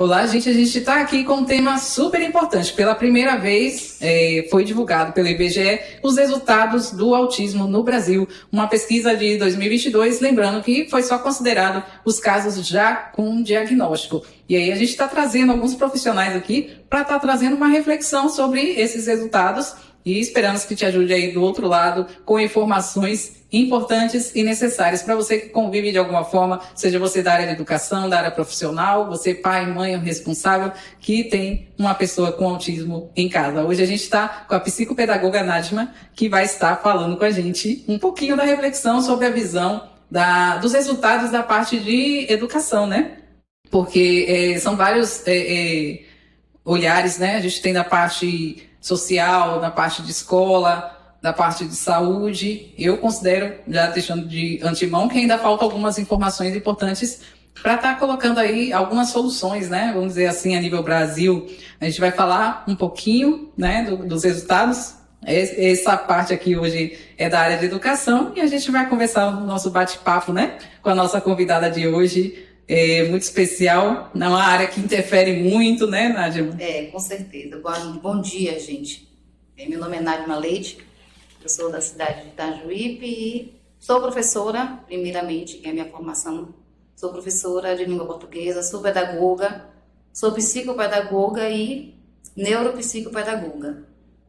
Olá, gente. A gente está aqui com um tema super importante. Pela primeira vez, foi divulgado pelo IBGE os resultados do autismo no Brasil. Uma pesquisa de 2022, lembrando que foi só considerado os casos já com diagnóstico. E aí a gente está trazendo alguns profissionais aqui para estar trazendo uma reflexão sobre esses resultados e esperamos que te ajude aí do outro lado com informações importantes e necessárias para você que convive de alguma forma, seja você da área de educação, da área profissional, você pai, mãe ou responsável que tem uma pessoa com autismo em casa. Hoje a gente está com a psicopedagoga Nadma, que vai estar falando com a gente um pouquinho da reflexão sobre a visão dos resultados da parte de educação, né? Porque são vários olhares, né? A gente tem da parte social, da parte de escola, da parte de saúde. Eu considero, já deixando de antemão, que ainda faltam algumas informações importantes para estar colocando aí algumas soluções, né? Vamos dizer assim, a nível Brasil. A gente vai falar um pouquinho, né, dos resultados. Essa parte aqui hoje é da área de educação e a gente vai conversar no nosso bate-papo, né, com a nossa convidada de hoje, muito especial, numa área que interfere muito, né, Nádia? Com certeza. Bom dia, gente. Meu nome é Nadma Leite. Eu sou da cidade de Itajuípe e sou professora, primeiramente, que é a minha formação. Sou professora de língua portuguesa, sou pedagoga, sou psicopedagoga e neuropsicopedagoga.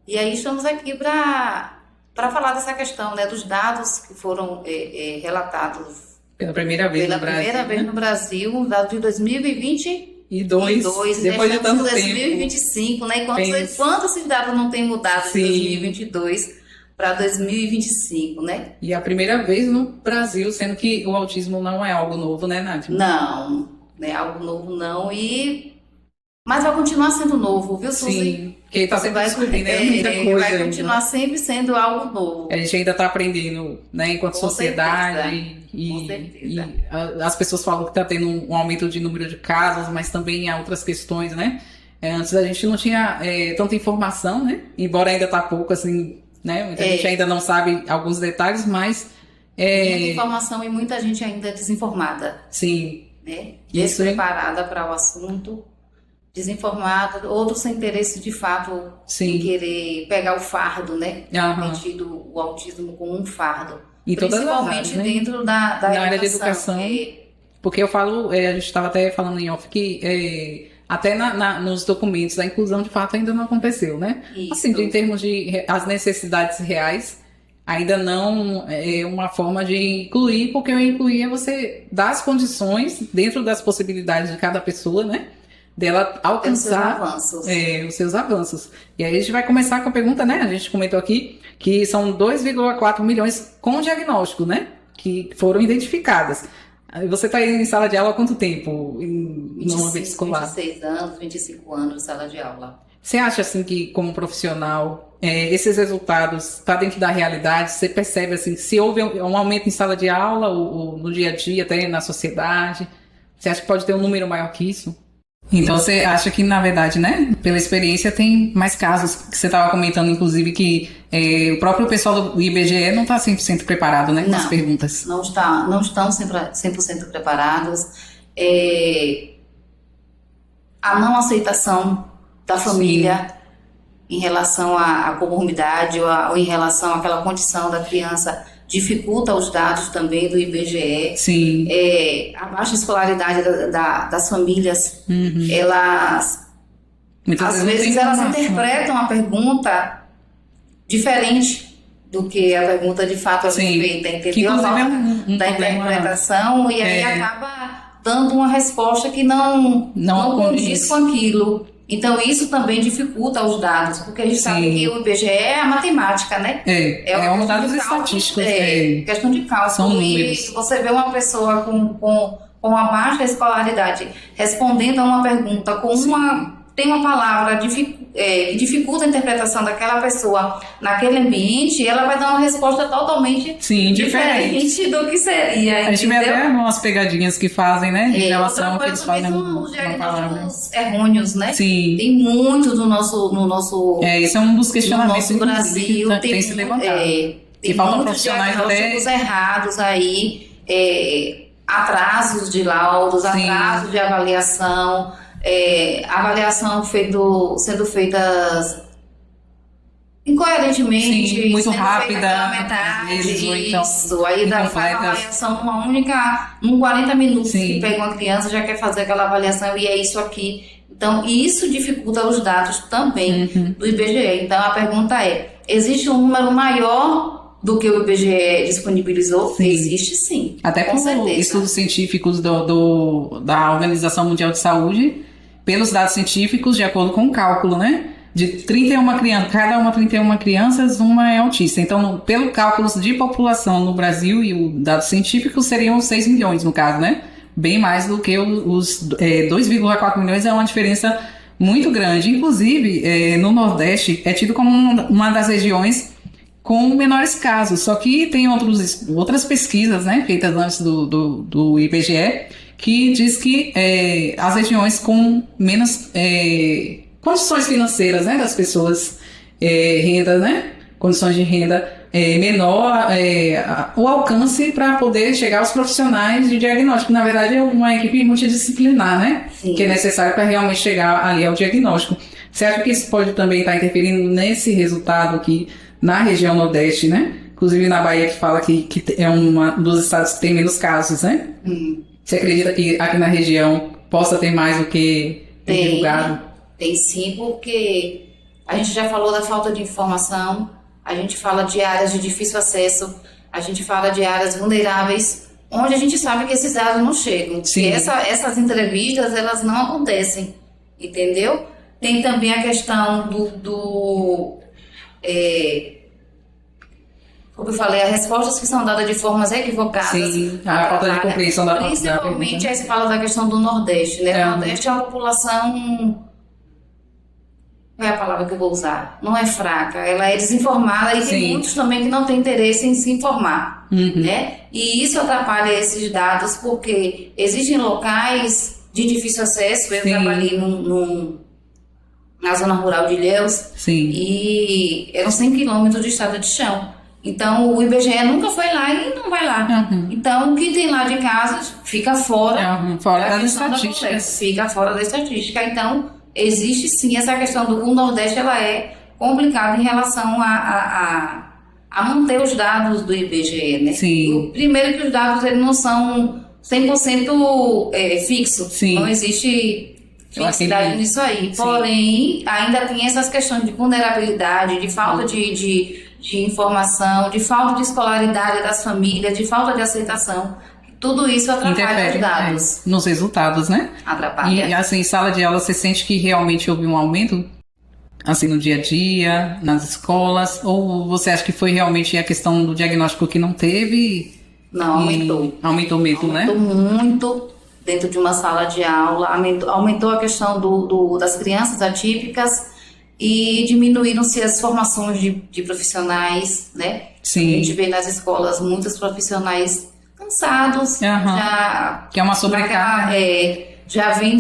E aí estamos aqui para falar dessa questão, né, dos dados que foram relatados pela primeira vez no Brasil, dado de 2022, depois de tanto tempo. 2025, né? Quanto esses dados não têm mudado de 2022 para 2025, né? E a primeira vez no Brasil, sendo que o autismo não é algo novo, né, Nádia? Não, não é algo novo não, mas vai continuar sendo novo, viu, Suzy? Sim, porque está sempre descobrindo muita coisa. Vai continuar sempre sendo algo novo. A gente ainda está aprendendo, né, enquanto sociedade. Com certeza. E as pessoas falam que está tendo um aumento de número de casos, mas também há outras questões, né? Antes a gente não tinha tanta informação, né? Embora ainda está pouco, assim, né? Muita gente ainda não sabe alguns detalhes, mas... Muita informação e muita gente ainda desinformada. Sim. Né? Despreparada para o assunto, desinformada, outros sem interesse de fato em querer pegar o fardo, né? Tem tido o autismo como um fardo. Em principalmente áreas, né? Dentro da área de educação. Porque eu falo, a gente estava até falando em off que até nos documentos a inclusão de fato ainda não aconteceu, né? Isso. Assim, em termos de as necessidades reais, ainda não é uma forma de incluir, porque eu incluir é você dar as condições dentro das possibilidades de cada pessoa, né? Dela alcançar os seus avanços. E aí a gente vai começar com a pergunta, né? A gente comentou aqui que são 2,4 milhões com diagnóstico, né? Que foram identificadas. Você está em sala de aula há quanto tempo no ambiente escolar? 26 anos, 25 anos de sala de aula. Você acha assim que, como profissional, esses resultados estão dentro da realidade? Você percebe assim, se houve um aumento em sala de aula ou no dia a dia, até na sociedade? Você acha que pode ter um número maior que isso? Então você acha que, na verdade, né, pela experiência tem mais casos, que você estava comentando, inclusive, que o próprio pessoal do IBGE não está 100% preparado, né, com as perguntas. Não estão 100% preparados. A não aceitação da família em relação à comorbidade ou em relação àquela condição da criança dificulta os dados também do IBGE. Sim. A baixa escolaridade das famílias, elas muitas às vezes elas interpretam a pergunta diferente do que a pergunta de fato é feita, entendeu? Que inclusive da interpretação e aí acaba dando uma resposta que não condiz com aquilo. Então, isso também dificulta os dados, porque a gente sabe que o IBGE é a matemática, né? É um dados estatísticos. Questão de cálculo. São números. E você vê uma pessoa com uma baixa escolaridade respondendo a uma pergunta tem uma palavra que dificulta a interpretação daquela pessoa naquele ambiente, ela vai dar uma resposta totalmente diferente do que seria. A gente vê até umas pegadinhas que fazem, né? Em relação ao que eles fazem os diagnósticos errôneos, né? Sim. Tem muito no nosso esse é um dos questionamentos no nosso Brasil. que tem se levantado. Tem muitos diagnósticos errados aí, atrasos de laudos, atrasos de avaliação. avaliação sendo feita incoerentemente, Sim, muito rápida, às vezes, ou então isso, aí faz uma avaliação num 40 minutos. Sim. Que pega uma criança, já quer fazer aquela avaliação e é isso aqui. Então, isso dificulta os dados também do IBGE. Então, a pergunta é, existe um número maior do que o IBGE disponibilizou? Sim. Existe sim. Até por estudos científicos da Organização Mundial de Saúde, pelos dados científicos, de acordo com o cálculo, né? De 31 crianças, cada 31 crianças, uma é autista. Então, pelo cálculo de população no Brasil e o dado científico, seriam 6 milhões, no caso, né? Bem mais do que os 2,4 milhões, é uma diferença muito grande. Inclusive, no Nordeste, é tido como uma das regiões com menores casos. Só que tem outras pesquisas, né, feitas antes do IBGE, que diz que as regiões com menos condições financeiras, né, das pessoas, renda, né, condições de renda menor, o alcance para poder chegar aos profissionais de diagnóstico. Na verdade, é uma equipe multidisciplinar, né, Sim. que é necessário para realmente chegar ali ao diagnóstico. Você acha que isso pode também estar interferindo nesse resultado aqui na região Nordeste, né? Inclusive na Bahia, que fala que é um dos estados que tem menos casos, né? Você acredita que aqui na região possa ter mais do que divulgado? Tem sim, porque a gente já falou da falta de informação, a gente fala de áreas de difícil acesso, a gente fala de áreas vulneráveis, onde a gente sabe que esses dados não chegam. Sim. E essas entrevistas, elas não acontecem, entendeu? Tem também a questão como eu falei, as respostas que são dadas de formas equivocadas. Sim, a falta de compreensão da pergunta. Principalmente aí se fala da questão do Nordeste, né? O Nordeste é uma população... Qual é a palavra que eu vou usar? Não é fraca, ela é desinformada e tem muitos também que não têm interesse em se informar, né? E isso atrapalha esses dados porque existem locais de difícil acesso. Eu trabalhei na zona rural de Ilhéus e eram 100 quilômetros de estrada de chão. Então, o IBGE nunca foi lá e não vai lá. Então, o que tem lá de casos fica fora das estatísticas. Fica fora da estatística. Então, existe sim essa questão do Nordeste, ela é complicada em relação a manter os dados do IBGE, né? Sim. Primeiro que os dados eles não são 100% fixos. Não existe fixidade nisso aí. Porém, ainda tem essas questões de vulnerabilidade, de falta de informação, de falta de escolaridade das famílias, de falta de aceitação. Tudo isso atrapalha os dados. Nos resultados, né? Atrapalha. E assim, em sala de aula, você sente que realmente houve um aumento? Assim, no dia a dia, nas escolas? Ou você acha que foi realmente a questão do diagnóstico que não teve? Não, aumentou. Aumentou mesmo, né? Aumentou muito dentro de uma sala de aula. Aumentou a questão das crianças atípicas e diminuíram-se as formações de profissionais, né? Sim. A gente vê nas escolas muitos profissionais cansados, que é uma sobrecarga. Já vem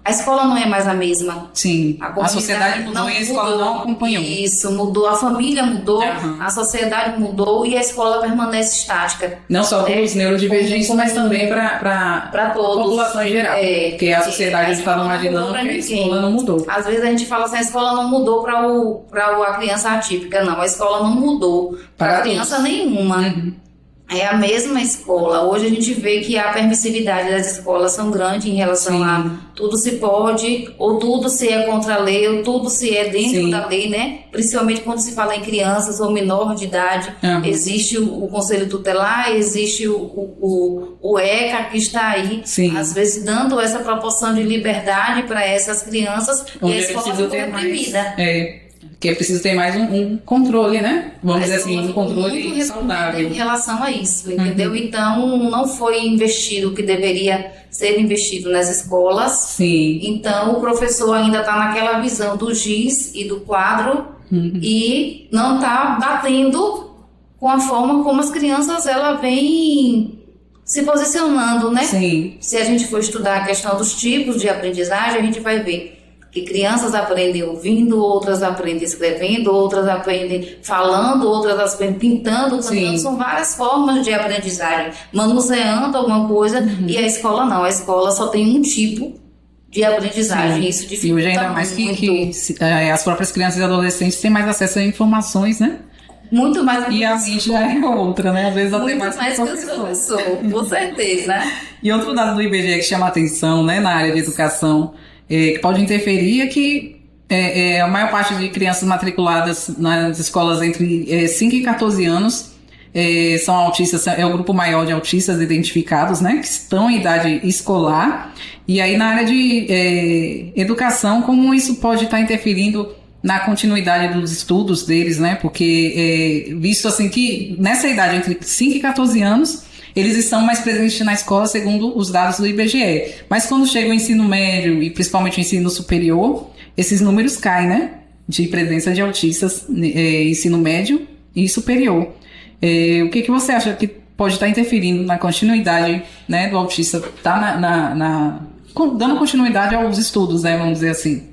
a escola não é mais a mesma. Sim, a sociedade mudou e a escola não acompanhou. Isso, mudou, a família mudou, a sociedade mudou e a escola permanece estática. Não só para os neurodivergentes, mas também para a população em geral. Porque a sociedade está numa dinâmica e a escola não mudou. Às vezes a gente fala assim, a escola não mudou para a criança atípica. Não, a escola não mudou para criança nenhuma. É a mesma escola. Hoje a gente vê que a permissividade das escolas são grande em relação a tudo se pode, ou tudo se é contra a lei, ou tudo se é dentro da lei, né? Principalmente quando se fala em crianças ou menor de idade. Existe o Conselho Tutelar, existe o ECA que está aí, às vezes dando essa proporção de liberdade para essas crianças e a escola ficou reprimida. Que é preciso ter mais um controle, né? Vamos dizer assim, um controle saudável. Em relação a isso, entendeu? Então, não foi investido o que deveria ser investido nas escolas. Então, o professor ainda está naquela visão do giz e do quadro e não está batendo com a forma como as crianças ela vem se posicionando, né? Se a gente for estudar a questão dos tipos de aprendizagem, a gente vai ver que crianças aprendem ouvindo, outras aprendem escrevendo, outras aprendem falando, outras aprendem pintando, cantando. São várias formas de aprendizagem, manuseando alguma coisa, e a escola não. A escola só tem um tipo de aprendizagem. Sim. Isso E dificulta hoje ainda mais muito. que as próprias crianças e adolescentes têm mais acesso a informações, né? Muito mais E a mente já é outra, né? Às vezes até muito mais mais que o professor, com certeza. E outro dado do IBGE que chama a atenção, né, na área de educação, que pode interferir é que a maior parte de crianças matriculadas nas escolas entre 5 e 14 anos são autistas, é o grupo maior de autistas identificados, né, que estão em idade escolar. E aí na área de educação, como isso pode estar interferindo na continuidade dos estudos deles, né? Porque visto assim que nessa idade, entre 5 e 14 anos, eles estão mais presentes na escola, segundo os dados do IBGE. Mas quando chega o ensino médio e principalmente o ensino superior, esses números caem, né? De presença de autistas, ensino médio e superior. O que você acha que pode estar interferindo na continuidade, né, do autista? Tá dando continuidade aos estudos, né? Vamos dizer assim.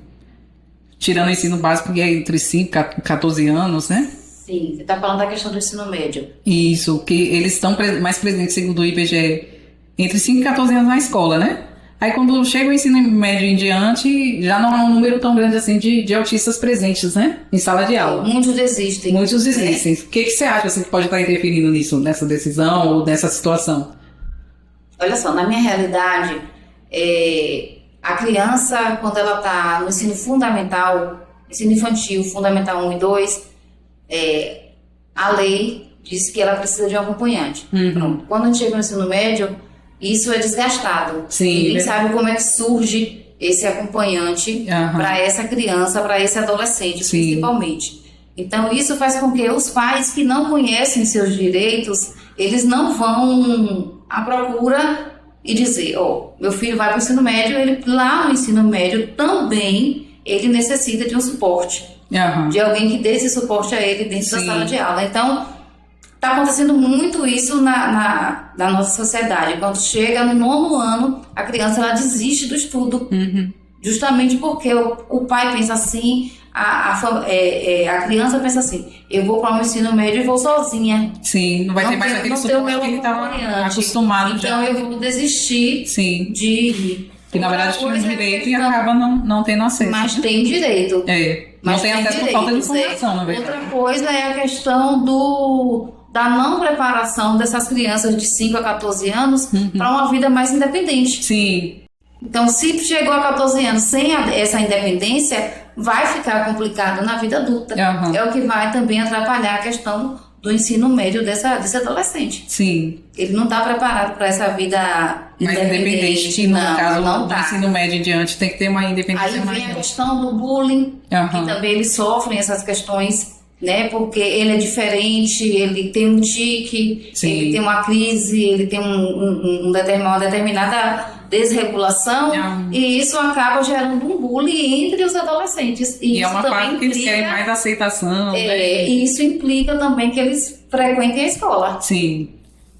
Tirando o ensino básico, que é entre 5 e 14 anos, né? Sim, você está falando da questão do ensino médio. Isso, que eles estão mais presentes, segundo o IBGE, entre 5 e 14 anos na escola, né? Aí quando chega o ensino médio em diante, já não há um número tão grande assim de autistas presentes, né? Em sala de aula. Muitos desistem. Muitos desistem. O que você acha assim, que pode estar interferindo nisso, nessa decisão ou nessa situação? Olha só, na minha realidade, a criança, quando ela está no ensino fundamental, ensino infantil, fundamental 1 e 2, a lei diz que ela precisa de um acompanhante. Pronto. Quando a gente chega no ensino médio, isso é desgastado. Sim, ninguém sabe como é que surge esse acompanhante para essa criança, para esse adolescente, Sim. principalmente. Então, isso faz com que os pais que não conhecem seus direitos, eles não vão à procura e dizer, meu filho vai para o ensino médio, ele lá no ensino médio também ele necessita de um suporte, de alguém que dê esse suporte a ele dentro da sala de aula. Então, está acontecendo muito isso na nossa sociedade. Quando chega no 9º ano, a criança ela desiste do estudo, justamente porque o pai pensa assim, a criança pensa assim, eu vou para o ensino médio e vou sozinha. Sim, não vai ter mais aquele suporte que ele estava acostumado então já. Eu vou desistir de ir. Que na verdade tinha direito e acaba não tendo acesso. Mas tem direito. Não tem acesso por falta de informação, na verdade. Outra coisa é a questão da não preparação dessas crianças de 5 a 14 anos para uma vida mais independente. Sim. Então, se chegou a 14 anos sem essa independência, vai ficar complicado na vida adulta. É o que vai também atrapalhar a questão do ensino médio desse adolescente. Sim. Ele não está preparado para essa vida mais independente. No caso do ensino médio em diante, tem que ter uma independência maior. Aí vem a questão do bullying, que também eles sofrem essas questões, né? Porque ele é diferente, ele tem um tique, ele tem uma crise, ele tem uma determinada desregulação, e isso acaba gerando um bullying entre os adolescentes. E é uma parte que eles querem mais aceitação. E isso implica também que eles frequentem a escola. Sim.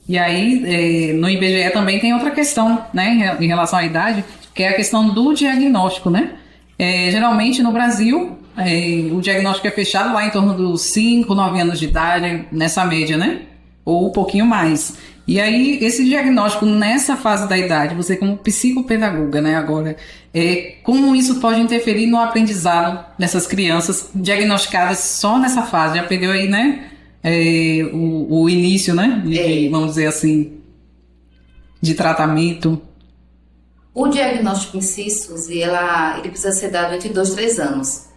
E aí, no IBGE também tem outra questão, né, em relação à idade, que é a questão do diagnóstico, né? Geralmente no Brasil, o diagnóstico é fechado lá em torno dos 5, 9 anos de idade, nessa média, né? Ou um pouquinho mais. E aí, esse diagnóstico nessa fase da idade, você como psicopedagoga, né, agora, como isso pode interferir no aprendizado dessas crianças diagnosticadas só nessa fase? Já perdeu aí, né, o início, né, vamos dizer assim, de tratamento. O diagnóstico em si, Suzy, ele precisa ser dado entre 2 e 3 anos.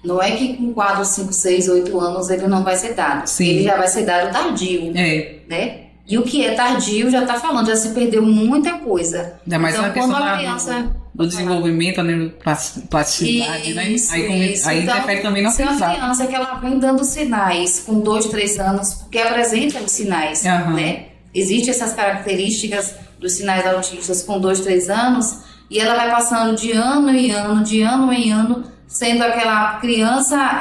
Não é que com 4, 5, 6, 8 anos ele não vai ser dado. Sim. Ele já vai ser dado tardio, né? E o que é tardio já está falando, já se perdeu muita coisa. Ainda mais então, na questão do desenvolvimento, né, plasticidade, né? Aí então, interfere também no aprendizado. Se uma criança que ela vem dando sinais com 2, 3 anos, porque apresenta os sinais, né? Existem essas características dos sinais autistas com 2, 3 anos, e ela vai passando de ano em ano, de ano em ano, sendo aquela criança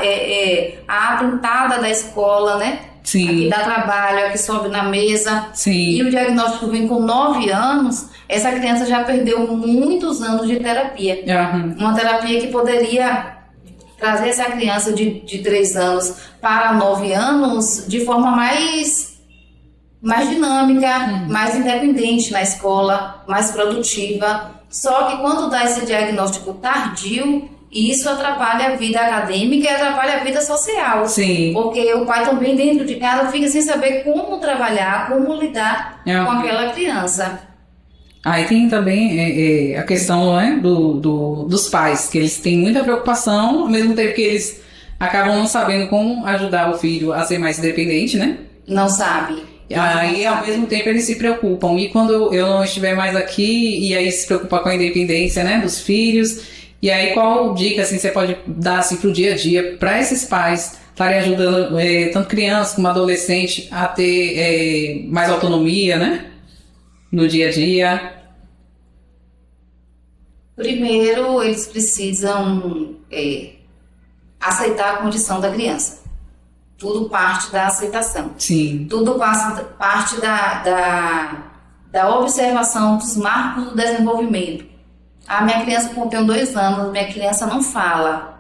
a atentada da escola, né? Sim. A que dá trabalho, a que sobe na mesa. Sim. E o diagnóstico vem com 9 anos, essa criança já perdeu muitos anos de terapia. Uma terapia que poderia trazer essa criança de 3 anos para 9 anos de forma mais dinâmica, mais independente na escola, mais produtiva. Só que quando dá esse diagnóstico tardio, isso atrapalha a vida acadêmica e atrapalha a vida social. Sim. Porque o pai também dentro de casa fica sem saber como trabalhar, como lidar com aquela criança. Aí tem também a questão, né, dos pais, que eles têm muita preocupação, ao mesmo tempo que eles acabam não sabendo como ajudar o filho a ser mais independente, né? Não sabe. Aí, ao mesmo tempo, eles se preocupam. E quando eu não estiver mais aqui, e aí se preocupa com a independência, né, dos filhos. E aí, qual dica, assim, você pode dar, assim, pro dia a dia, para esses pais estarem ajudando tanto criança como adolescente a ter mais autonomia, né, no dia a dia? Primeiro, eles precisam aceitar a condição da criança. Tudo parte da aceitação. Sim. Tudo parte da observação dos marcos do desenvolvimento. A minha criança, quando tem 2 anos, minha criança não fala.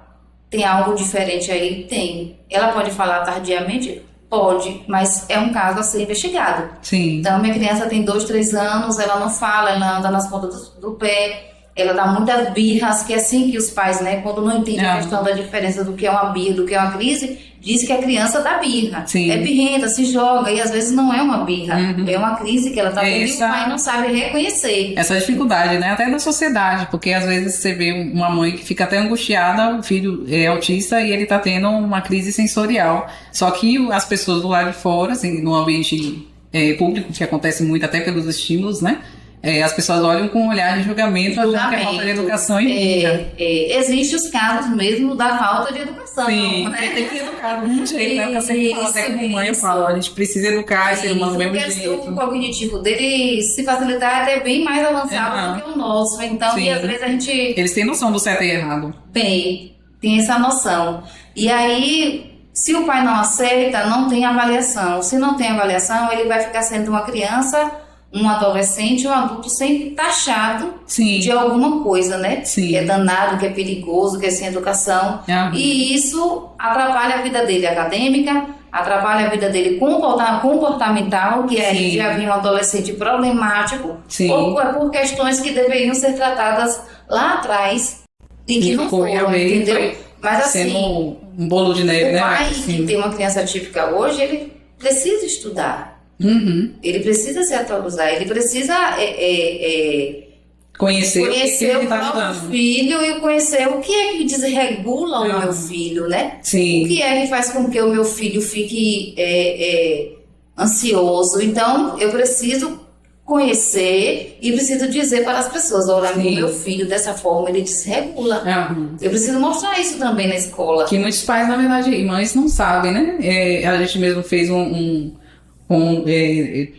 Tem algo diferente aí? Tem. Ela pode falar tardiamente? Pode, mas é um caso a ser investigado. Sim. Então, minha criança tem 2, 3 anos, ela não fala, ela anda nas pontas do pé. Ela dá muitas birras, que é assim que os pais, né, quando não entendem a questão da diferença do que é uma birra, do que é uma crise, diz que a criança dá birra. Sim. É birrenta, se joga, e às vezes não é uma birra, é uma crise que ela está tendo e o pai não sabe reconhecer. Essa dificuldade, né, até da sociedade, porque às vezes você vê uma mãe que fica até angustiada, o filho é autista e ele está tendo uma crise sensorial. Só que as pessoas do lado de fora, assim, no ambiente público, que acontece muito até pelos estímulos, né, as pessoas olham com um olhar de julgamento, achando que é falta de educação e birra. Existem os casos mesmo da falta de educação. Sim, né? tem que educar do mesmo jeito, né? Porque eu sempre falo, até como mãe eu falo, a gente precisa educar esse ser humano do mesmo jeito. O cognitivo dele, se facilitar, é até bem mais avançado do que o nosso. Então, Sim. e às vezes a gente... Eles têm noção do certo e errado. Tem essa noção. E aí, se o pai não aceita, não tem avaliação. Se não tem avaliação, ele vai ficar sendo uma criança, um adolescente, um adulto sempre taxado de alguma coisa, né? Sim. Que é danado, que é perigoso, que é sem educação. E isso atrapalha a vida dele acadêmica, atrapalha a vida dele comportamental, que aí já vinha um adolescente problemático, ou por questões que deveriam ser tratadas lá atrás e que não foram, entendeu? Mas assim, um bolo de neve, o pai que tem uma criança típica hoje, ele precisa estudar. Ele precisa se atualizar, ele precisa conhecer o próprio filho e conhecer o que é que desregula o meu filho, né? Sim. O que é que faz com que o meu filho fique ansioso. Então, eu preciso conhecer e preciso dizer para as pessoas, olha, meu filho dessa forma ele desregula. Eu preciso mostrar isso também na escola. Que muitos pais, na verdade, e mães não sabem, né? A gente mesmo fez um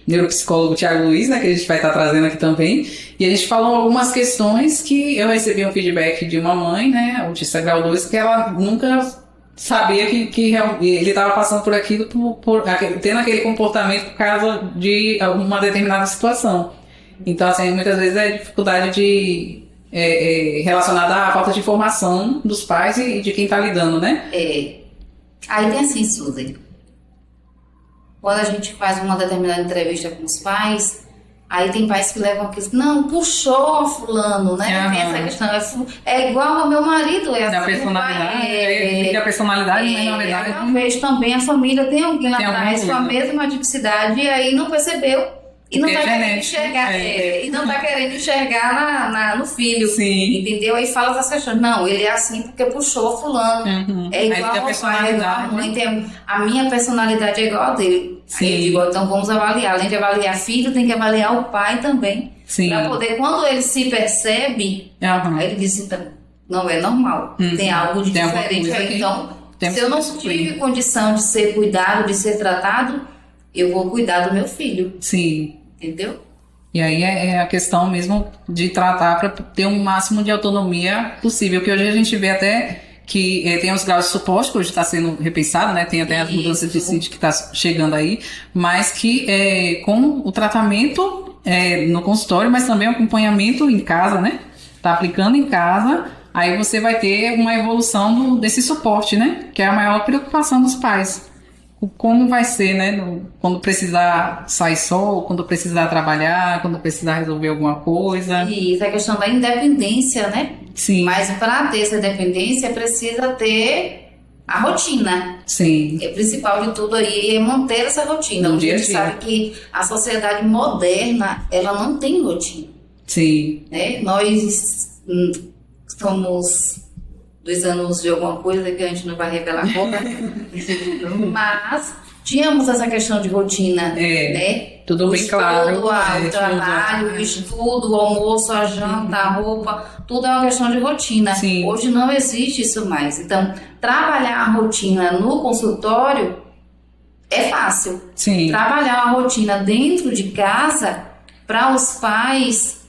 neuropsicólogo Thiago Luiz, né, que a gente vai estar trazendo aqui também, e a gente falou algumas questões que eu recebi um feedback de uma mãe, né, autista grau 2, que ela nunca sabia que ele estava passando por aquilo, tendo aquele comportamento por causa de uma determinada situação. Então, assim, muitas vezes é dificuldade relacionada à falta de informação dos pais e de quem está lidando, né? Aí tem assim, Suzy, quando a gente faz uma determinada entrevista com os pais, aí tem pais que levam aquilo, não, puxou fulano, né? Tem essa questão, é igual ao meu marido, é assim. Da personalidade, a personalidade, mas na verdade... Eu vejo também, a família tem alguém lá atrás com a mesma tipicidade e aí não percebeu. E não está querendo enxergar, e não tá querendo enxergar no filho, entendeu? Aí fala essas questões, não, ele é assim porque puxou fulano, é igual ao pai, é igual a mãe, a minha personalidade é igual a dele. Aí eu digo, então vamos avaliar, além de avaliar filho, tem que avaliar o pai também, para poder, quando ele se percebe, aí ele diz, então, não é normal, tem algo de diferente aí, então, se eu não tive condição de ser cuidado, de ser tratado, eu vou cuidar do meu filho. Entendeu? E aí é a questão mesmo de tratar para ter um máximo de autonomia possível, que hoje a gente vê até que tem os graus de suporte, que hoje está sendo repensado, né? Tem até as mudanças de CID que está chegando aí, mas que com o tratamento no consultório, mas também o acompanhamento em casa, né? Tá aplicando em casa, aí você vai ter uma evolução desse suporte, né? Que é a maior preocupação dos pais. como vai ser, né? Quando precisar sair só, quando precisar trabalhar, quando precisar resolver alguma coisa. E isso é a questão da independência, né? Sim. Mas para ter essa independência, precisa ter a rotina. Sim. O principal de tudo aí é manter essa rotina. No dia a gente dia. sabe que a sociedade moderna, ela não tem rotina. Sim. Né? Nós somos dos anos de alguma coisa que a gente não vai revelar agora, mas tínhamos essa questão de rotina, né? Tudo bem claro. O trabalho, o estudo, o almoço, a janta, a roupa, tudo é uma questão de rotina. Sim. Hoje não existe isso mais. Então, trabalhar a rotina no consultório é fácil. Sim. Trabalhar a rotina dentro de casa, para os pais,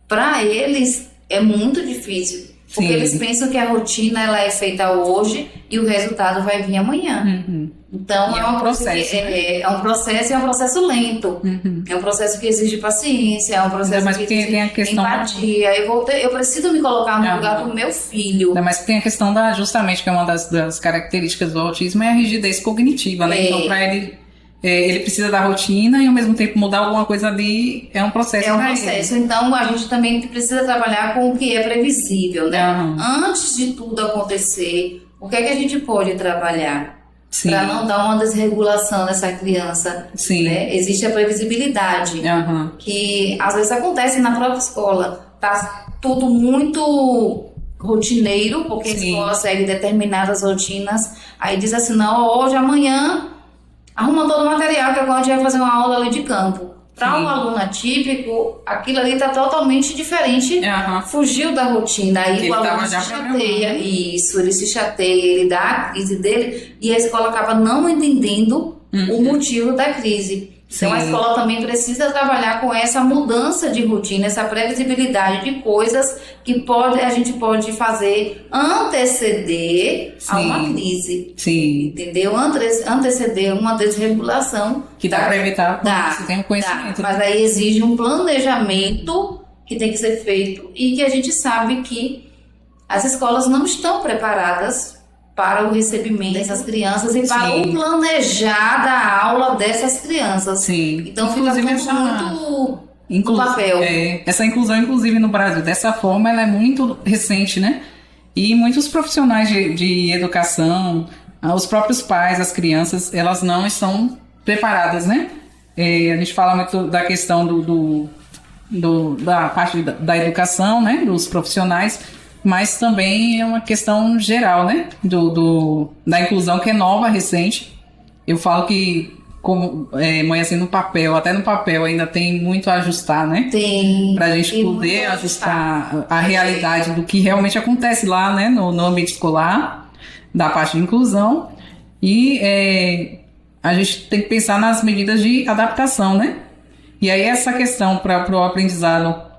para eles, é muito difícil. Porque Sim. eles pensam que a rotina ela é feita hoje e o resultado vai vir amanhã. Uhum. Então, é um processo. É um processo e é um processo lento. Uhum. É um processo que exige paciência, é um processo Mas que tem exige a questão empatia. Eu preciso me colocar no lugar do meu filho. Mas tem a questão justamente, que é uma das características do autismo, é a rigidez cognitiva, né? Então, para ele precisa da rotina e ao mesmo tempo mudar alguma coisa ali é um processo. É um processo. Então a gente também precisa trabalhar com o que é previsível, né? Uhum. Antes de tudo acontecer, o que é que a gente pode trabalhar para não dar uma desregulação nessa criança? Sim. Né? Existe a previsibilidade, que às vezes acontece na própria escola. Tá tudo muito rotineiro, porque a escola segue determinadas rotinas. Aí diz assim, não, hoje, amanhã arruma todo o material que agora a gente vai fazer uma aula ali de campo. Para um aluno atípico, aquilo ali está totalmente diferente, fugiu da rotina. Aí o aluno se chateia, ele se chateia, ele dá a crise dele e a escola acaba não entendendo o motivo da crise. Então a escola também precisa trabalhar com essa mudança de rotina, essa previsibilidade de coisas que a gente pode fazer anteceder a uma crise. Sim. Entendeu? Anteceder uma desregulação. Que dá para evitar quando você tem um conhecimento. Mas aí exige um planejamento que tem que ser feito e que a gente sabe que as escolas não estão preparadas para o recebimento dessas crianças e para o planejar da aula dessas crianças. Sim. Então fica muito no papel. Essa inclusão, inclusive no Brasil, dessa forma, ela é muito recente, né? E muitos profissionais de educação, os próprios pais, as crianças, elas não estão preparadas, né? A gente fala muito da questão da parte da educação, né? Dos profissionais, mas também é uma questão geral, né? Da inclusão, que é nova, recente. Eu falo que, como mãe, assim, até no papel ainda tem muito a ajustar, né? Tem. Pra gente poder ajustar a realidade do que realmente acontece lá, né? No ambiente escolar, da parte de inclusão. E a gente tem que pensar nas medidas de adaptação, né? E aí essa questão para o aprendizado.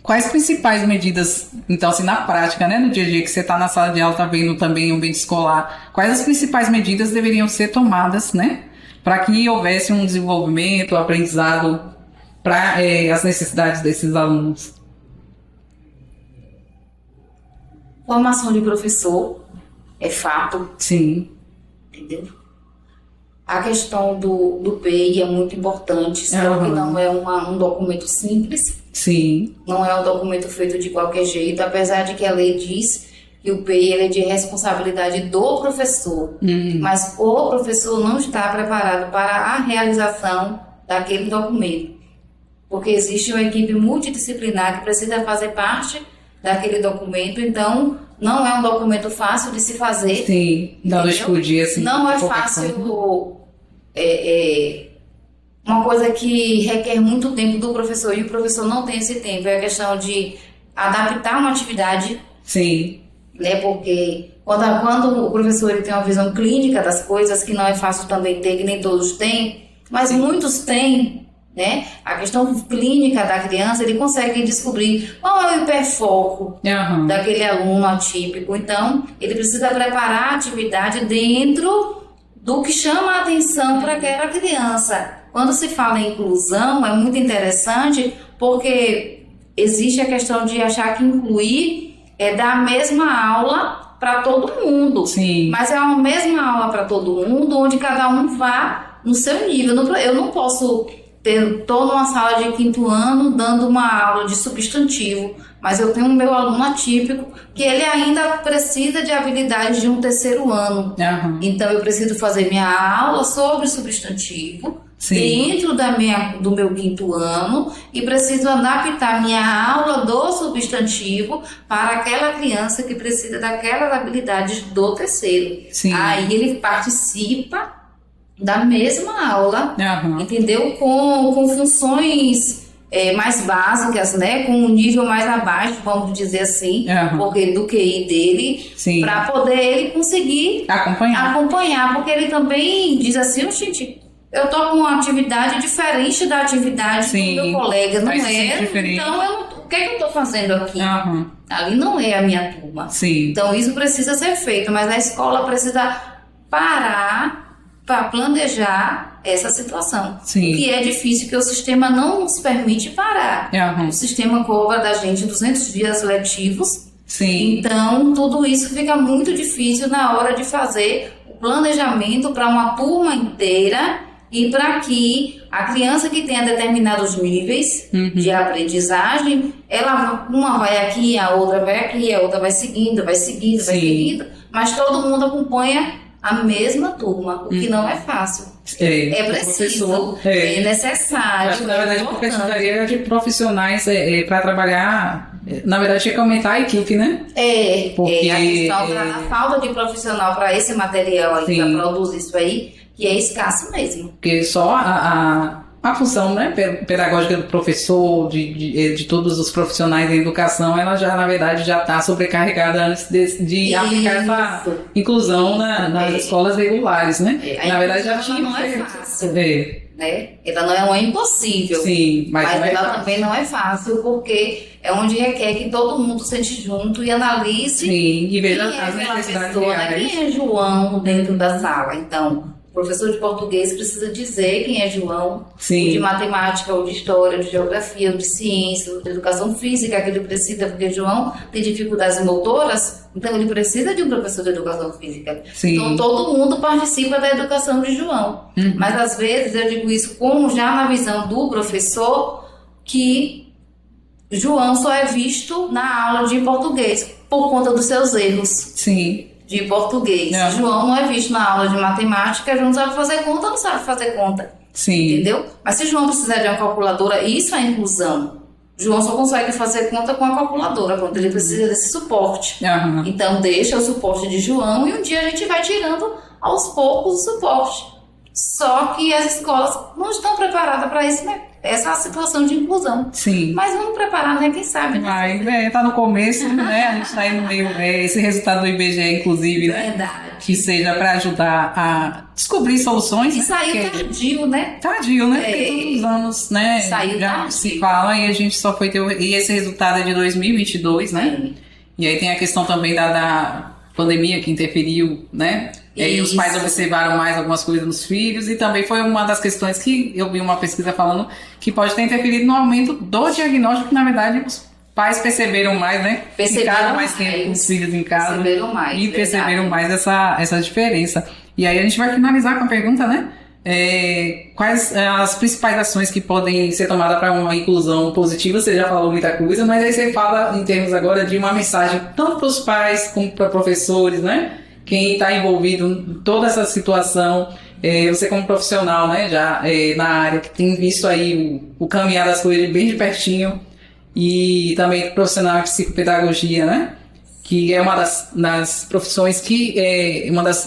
Quais principais medidas, então, assim, na prática, né, no dia a dia que você está na sala de aula, está vendo também o ambiente escolar, quais as principais medidas deveriam ser tomadas, né, para que houvesse um desenvolvimento, aprendizado para as necessidades desses alunos? Formação de professor é fato. Sim. Entendeu? A questão do PEI é muito importante, só que não é um documento simples. Sim. Não é um documento feito de qualquer jeito, apesar de que a lei diz que o PEI ele é de responsabilidade do professor, mas o professor não está preparado para a realização daquele documento, porque existe uma equipe multidisciplinar que precisa fazer parte daquele documento, então não é um documento fácil de se fazer. Sim, da noite pro dia, assim. Não é fácil, uma coisa que requer muito tempo do professor e o professor não tem esse tempo, é a questão de adaptar uma atividade. Sim. Né, porque quando o professor ele tem uma visão clínica das coisas, que não é fácil também ter, que nem todos têm, mas muitos têm, né? A questão clínica da criança, ele consegue descobrir qual é o hiperfoco daquele aluno atípico. Então, ele precisa preparar a atividade dentro do que chama a atenção para aquela criança. Quando se fala em inclusão, é muito interessante, porque existe a questão de achar que incluir é dar a mesma aula para todo mundo. Sim. Mas é uma mesma aula para todo mundo, onde cada um vá no seu nível. Eu não posso ter toda uma sala de quinto ano dando uma aula de substantivo, mas eu tenho o meu aluno atípico que ele ainda precisa de habilidades de um terceiro ano. Aham. Então eu preciso fazer minha aula sobre substantivo Sim. dentro do meu quinto ano e preciso adaptar minha aula do substantivo para aquela criança que precisa daquelas habilidades do terceiro. Sim. Aí ele participa da mesma aula, Aham. entendeu? Com funções mais básicas, né? Com um nível mais abaixo, vamos dizer assim, Aham. porque do QI dele, Sim. para poder ele conseguir acompanhar, porque ele também diz assim, gente, eu tô com uma atividade diferente da atividade Sim. do meu colega, não Faz é? diferente. Então, o que é que eu tô fazendo aqui? Aham. Ali não é a minha turma. Sim. Então, isso precisa ser feito, mas a escola precisa parar para planejar essa situação. Sim. O que é difícil, que o sistema não nos permite parar. Aham. O sistema cobra da gente 200 dias letivos, Sim. então tudo isso fica muito difícil na hora de fazer o planejamento para uma turma inteira e para que a criança que tenha determinados níveis de aprendizagem, uma vai aqui, a outra vai aqui, a outra vai seguindo, Sim. mas todo mundo acompanha a mesma turma, o que não é fácil. É preciso, é necessário. Acho que, na verdade, eu precisaria de profissionais para trabalhar. Na verdade, tinha que aumentar a equipe, né? Porque A questão da falta de profissional para esse material aí, para produzir isso aí, que é escasso mesmo. Porque só a função, né, pedagógica do professor, de todos os profissionais da educação, ela já, na verdade, já está sobrecarregada antes de aplicar essa inclusão nas escolas regulares, né? Na verdade, já tinha não é fácil. Né? Ela não é impossível. Sim, mas ela também não é fácil, porque é onde requer que todo mundo sente junto e analise. Sim, e veja as necessidades reais. Quem é João dentro da sala. Então, o professor de português precisa dizer quem é João, de matemática, ou de história, ou de geografia, ou de ciência, ou de educação física, que ele precisa, porque João tem dificuldades motoras, então ele precisa de um professor de educação física. Sim. Então todo mundo participa da educação de João. Mas às vezes eu digo isso como já na visão do professor, que João só é visto na aula de português, por conta dos seus erros. Sim. De português. João não é visto na aula de matemática, João não sabe fazer conta, não sabe fazer conta. Sim. Entendeu? Mas se João precisar de uma calculadora, isso é inclusão. João só consegue fazer conta com a calculadora, quando ele precisa desse suporte. Então deixa o suporte de João e um dia a gente vai tirando aos poucos o suporte. Só que as escolas não estão preparadas para isso, né? Essa situação de inclusão. Sim. Mas vamos preparar, né? Quem sabe, né? Tá no começo, né? A gente está aí no meio. Esse resultado do IBGE, inclusive, né? Verdade. Que seja para ajudar a descobrir soluções. E saiu tardio, né? Tardio, né? Porque todos os anos, né? Saiu já tardio. se fala e a gente só foi ter. E esse resultado é de 2022, né? E aí tem a questão também da pandemia que interferiu, né? E aí os pais observaram mais algumas coisas nos filhos e também foi uma das questões que eu vi uma pesquisa falando que pode ter interferido no aumento do diagnóstico, que na verdade os pais perceberam mais, né? Ficaram mais tempo com os filhos em casa. Perceberam mais. E perceberam mais essa diferença. E aí a gente vai finalizar com a pergunta, né? Quais as principais ações que podem ser tomadas para uma inclusão positiva? Você já falou muita coisa, mas aí você fala em termos agora de uma mensagem tanto para os pais como para professores, né? Quem está envolvido em toda essa situação, você como profissional, né, já na área, que tem visto aí o caminhar das coisas bem de pertinho, e também profissional de psicopedagogia, né, que é uma das profissões que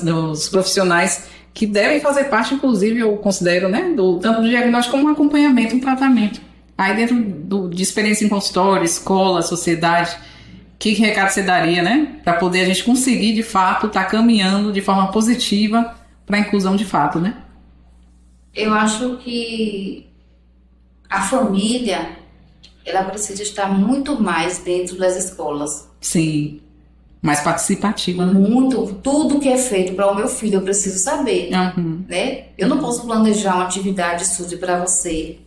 dos profissionais que devem fazer parte, inclusive, eu considero, né, tanto do diagnóstico como um acompanhamento, um tratamento. Aí dentro de experiência em consultório, escola, sociedade, que recado você daria, né? Para poder a gente conseguir, de fato, estar caminhando de forma positiva para a inclusão de fato, né? Eu acho que a família, ela precisa estar muito mais dentro das escolas. Sim. Mais participativa, né? Muito. Tudo que é feito para o meu filho, eu preciso saber. Né? Eu não posso planejar uma atividade SUD para você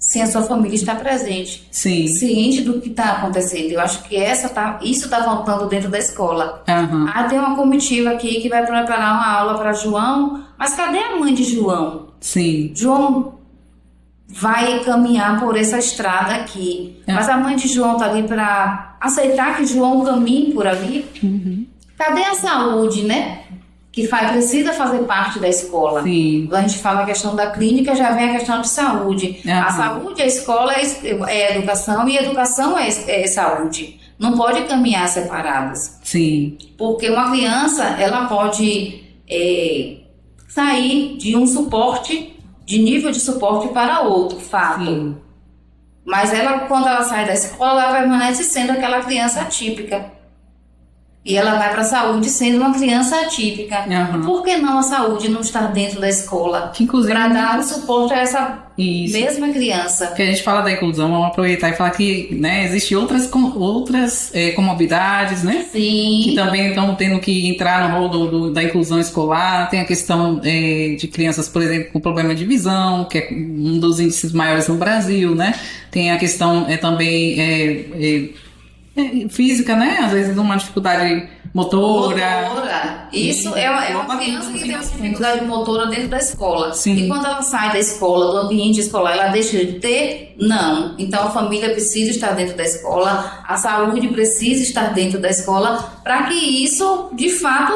sem a sua família estar presente, Sim. ciente do que está acontecendo. Eu acho que isso está faltando dentro da escola. Aham. Ah, tem uma comitiva aqui que vai preparar uma aula para João, mas cadê a mãe de João? Sim. João vai caminhar por essa estrada aqui, mas a mãe de João está ali para aceitar que João caminhe por ali. Uhum. Cadê a saúde, né? Que precisa fazer parte da escola. Sim. Quando a gente fala a questão da clínica, já vem a questão de saúde. Aham. A saúde, a escola é educação e educação é saúde. Não pode caminhar separadas. Sim. Porque uma criança, ela pode sair de um suporte, de nível de suporte para outro, fato. Sim. Mas ela, quando ela sai da escola, ela permanece sendo aquela criança atípica. E ela vai para a saúde sendo uma criança atípica. Uhum. Por que não a saúde não estar dentro da escola? Que, inclusive, Para dar um suporte a essa isso. mesma criança. Que a gente fala da inclusão, vamos aproveitar e falar que, né, existem outras comorbidades, né? Sim. Que também estão tendo que entrar no rol da inclusão escolar. Tem a questão de crianças, por exemplo, com problema de visão, que é um dos índices maiores no Brasil, né? Tem a questão também física, né? Às vezes uma dificuldade motora. Isso é uma criança que tem uma dificuldade motora dentro da escola. Sim. E quando ela sai da escola, do ambiente escolar, ela deixa de ter? Não. Então a família precisa estar dentro da escola, a saúde precisa estar dentro da escola, para que isso, de fato,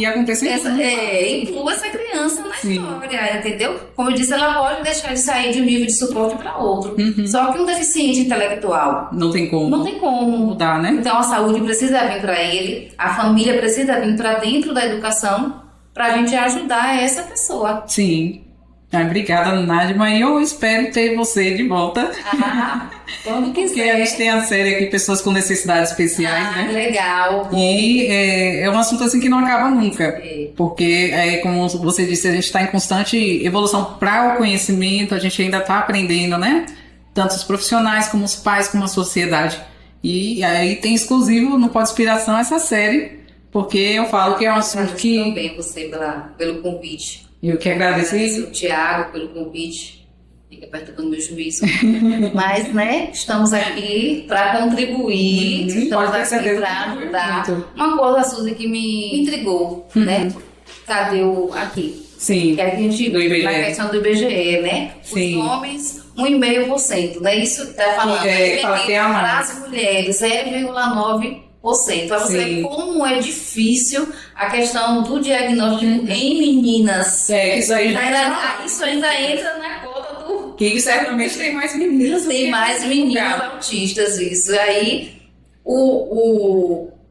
Aconteça inclua essa criança na história, entendeu? Como eu disse, ela pode deixar de sair de um nível de suporte para outro. Uhum. Só que um deficiente intelectual não tem como mudar, né? Então a saúde precisa vir para ele, a família precisa vir para dentro da educação para a gente ajudar essa pessoa. Sim. Obrigada, Nadima. E eu espero ter você de volta. Quando quiser. Porque a gente tem a série aqui, Pessoas com Necessidades Especiais, né? Legal. E é um assunto assim que não acaba nunca. Porque, como você disse, a gente está em constante evolução para o conhecimento, a gente ainda está aprendendo, né? Tanto os profissionais, como os pais, como a sociedade. E aí tem exclusivo no Pod Inspiração essa série, porque eu falo que é um assunto que... Eu também você pelo convite. Eu que agradeço. O Tiago pelo convite. Fica perturbando meu juízo. Mas, né, estamos aqui para contribuir, estamos aqui para ajudar. Uma coisa, a Suzy, que me intrigou, né? Cadê aqui? Sim. Que a gente do IBGE. Na questão do IBGE, né? Sim. Os homens, 1,5%, né? Isso está falando. Fala que é a mais. As mulheres, 0,9%. Para você ver como é difícil a questão do diagnóstico em meninas. Isso aí isso ainda entra na cota do... Que certamente tem mais meninas. Tem mais meninos autistas, isso. Aí,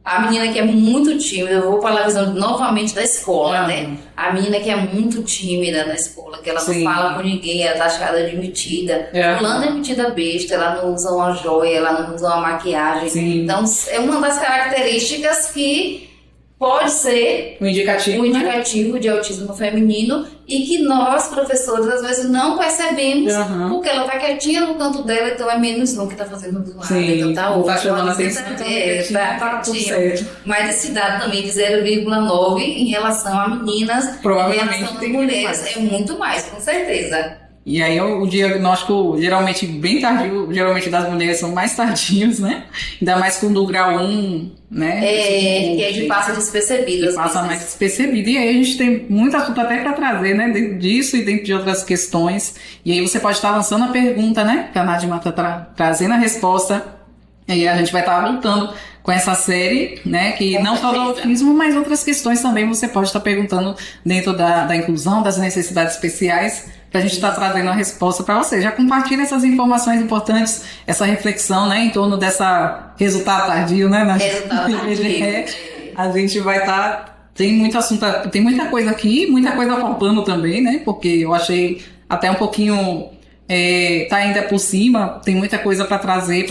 a menina que é muito tímida, eu vou falar a visão novamente da escola, né? A menina que é muito tímida na escola, que ela não fala com ninguém, ela tá achada de metida. Fulana é metida besta, ela não usa uma joia, ela não usa uma maquiagem. Sim. Então, é uma das características que pode ser um indicativo de autismo feminino e que nós, professores, às vezes não percebemos, porque ela tá quietinha no canto dela, então é menos um que tá fazendo do lado, então tá outra. Tá chamando a atenção, tá tudo certo. Mas esse dado também de 0,9 em relação a meninas, provavelmente em relação a mulheres, é muito mais, com certeza. E aí o diagnóstico geralmente bem tardio, geralmente das mulheres são mais tardios, né? Ainda mais quando o grau 1, né? Que é de passa despercebido. Passa mais despercebido. E aí a gente tem muito assunto até para trazer, né? Dentro disso e dentro de outras questões. E aí você pode estar lançando a pergunta, né? Que a Nadima está trazendo a resposta. E a gente vai estar voltando com essa série, né? Que não só do autismo, mas outras questões também você pode estar perguntando dentro da inclusão, das necessidades especiais, para a gente estar trazendo a resposta para você. Já compartilha essas informações importantes, essa reflexão, né? Em torno dessa resultado tardio, né? Resultado tardio. A gente vai estar... Tem muito assunto, tem muita coisa aqui, muita coisa faltando também, né? Porque eu achei até um pouquinho... tá ainda por cima, tem muita coisa para trazer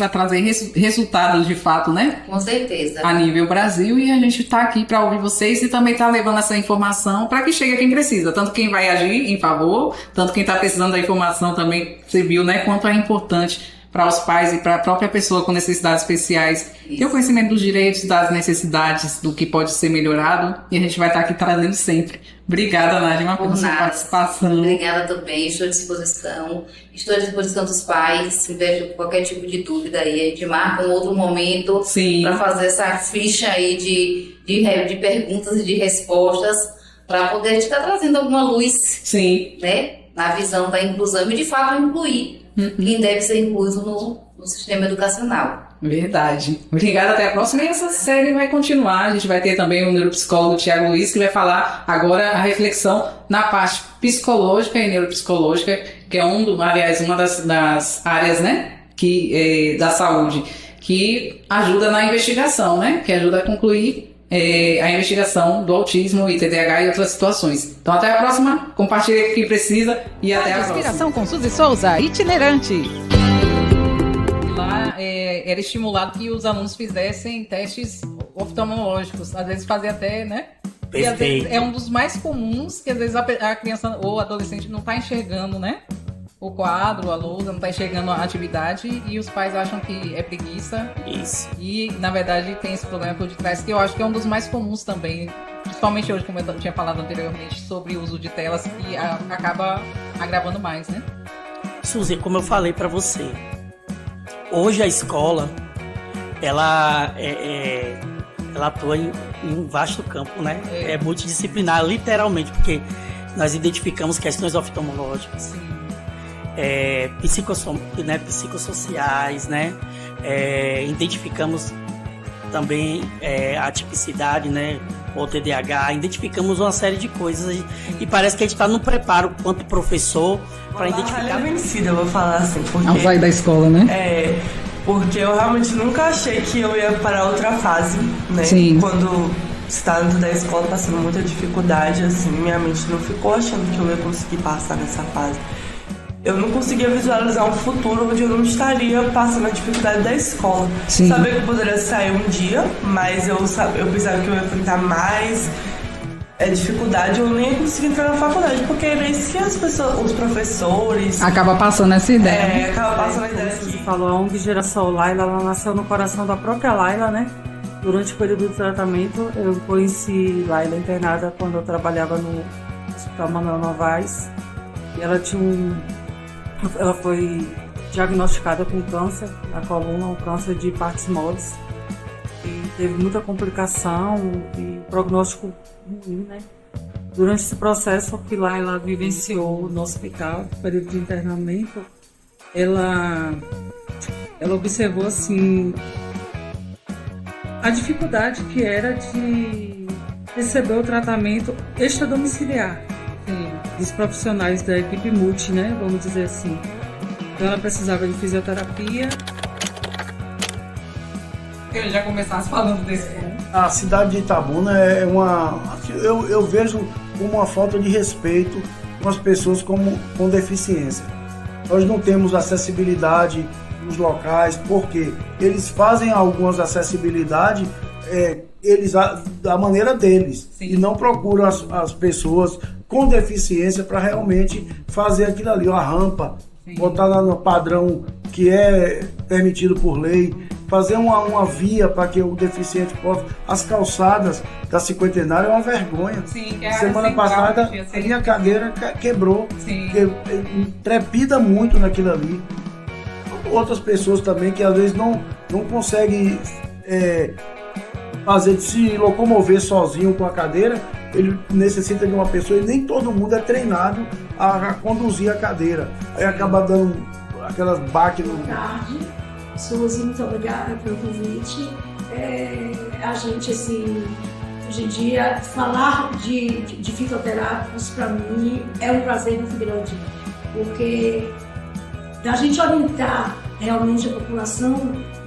resultados de fato, né? Com certeza. A nível Brasil, e a gente tá aqui para ouvir vocês e também tá levando essa informação para que chegue a quem precisa, tanto quem vai agir em favor, tanto quem tá precisando da informação também, você viu, né? Quanto é importante para os pais e para a própria pessoa com necessidades especiais ter o conhecimento dos direitos, das necessidades, do que pode ser melhorado, e a gente vai estar aqui trazendo sempre. Obrigada, Nádia, pela sua participação. Obrigada também, estou à disposição dos pais, se tiver qualquer tipo de dúvida aí, a gente marca um outro momento para fazer essa ficha aí de perguntas e de respostas, para poder estar trazendo alguma luz, né, na visão da inclusão e de fato incluir quem deve ser incluso no sistema educacional. Verdade. Obrigada, até a próxima. E essa série vai continuar. A gente vai ter também o neuropsicólogo Tiago Luiz, que vai falar agora a reflexão na parte psicológica e neuropsicológica, que é uma das áreas, né, da saúde, que ajuda na investigação, né, que ajuda a concluir a investigação do autismo e TDAH e outras situações. Então, até a próxima. Compartilhe o que precisa e até a próxima. Inspiração com Suzy Souza, itinerante. Lá era estimulado que os alunos fizessem testes oftalmológicos. Às vezes fazia até, né? E às vezes é um dos mais comuns, que às vezes a criança ou adolescente não está enxergando, né? O quadro, a lousa, não está enxergando a atividade, e os pais acham que é preguiça. Isso. E, na verdade, tem esse problema por detrás, que eu acho que é um dos mais comuns também, principalmente hoje, como eu tinha falado anteriormente, sobre o uso de telas, que acaba agravando mais, né? Suzy, como eu falei para você, hoje a escola, ela atua em um vasto campo, né? É multidisciplinar, literalmente, porque nós identificamos questões oftalmológicas, psicossociais, né? Identificamos também a tipicidade, né? O TDAH, identificamos uma série de coisas e parece que a gente está no preparo quanto professor para identificar. Vencida, eu vou falar assim, porque Ao sair da escola, né? Porque eu realmente nunca achei que eu ia para outra fase, né? Sim. Quando estava dentro da escola passando muita dificuldade, assim, minha mente não ficou achando que eu ia conseguir passar nessa fase. Eu não conseguia visualizar um futuro onde eu não estaria passando a dificuldade da escola. Sim. Sabia que eu poderia sair um dia, mas eu pensava que eu ia enfrentar mais dificuldade, eu nem ia conseguir entrar na faculdade, porque era isso que os professores... Acaba passando essa ideia. Acaba passando a ideia Você que... falou, a ONG Geração Laila, ela nasceu no coração da própria Laila, né? Durante o período do tratamento, eu conheci Laila internada quando eu trabalhava no Hospital Manuel Novaes. E ela foi diagnosticada com câncer na coluna, um câncer de partes moles. E teve muita complicação e prognóstico ruim, né? Durante esse processo que Laila vivenciou no hospital, no período de internamento, ela observou, assim, a dificuldade que era de receber o tratamento extradomiciliar dos profissionais da equipe multi, né? Vamos dizer assim. Então ela precisava de fisioterapia. Eu já começasse falando desse ponto. A cidade de Itabuna é eu vejo como uma falta de respeito com as pessoas com deficiência. Nós não temos acessibilidade nos locais, porque eles fazem algumas acessibilidades da maneira deles. Sim. E não procuram as pessoas com deficiência para realmente fazer aquilo ali, uma rampa. Sim. Botar lá no padrão que é permitido por lei, fazer uma via para que o deficiente possa... As calçadas da Cinquentenária é uma vergonha. Sim, semana passada a minha cadeira quebrou. Sim. Trepida muito naquilo ali. Outras pessoas também que às vezes não conseguem se locomover sozinho com a cadeira, ele necessita de uma pessoa, e nem todo mundo é treinado a conduzir a cadeira. Aí acaba dando aquelas baques no... Boa tarde, Suzy, muito obrigada pelo convite. A gente, assim, hoje em dia, falar de fitoterápicos, para mim, é um prazer muito grande, porque da gente orientar realmente a população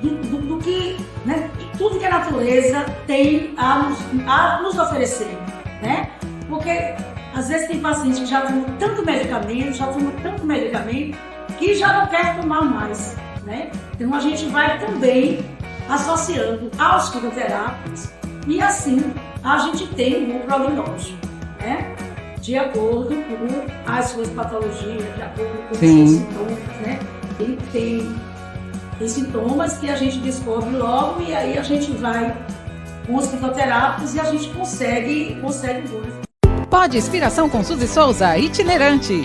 do que, né, tudo que a natureza tem a nos oferecer, né? Porque às vezes tem pacientes que já tomam tanto medicamento, que já não quer tomar mais, né? Então a gente vai também associando aos fitoterápicos e assim a gente tem um prognóstico, né? De acordo com as suas patologias, de acordo com os seus sintomas, né? Ele tem Tem sintomas que a gente descobre logo e aí a gente vai com os fitoterápicos e a gente consegue cura. Pod Inspiração com Suzy Souza, itinerante.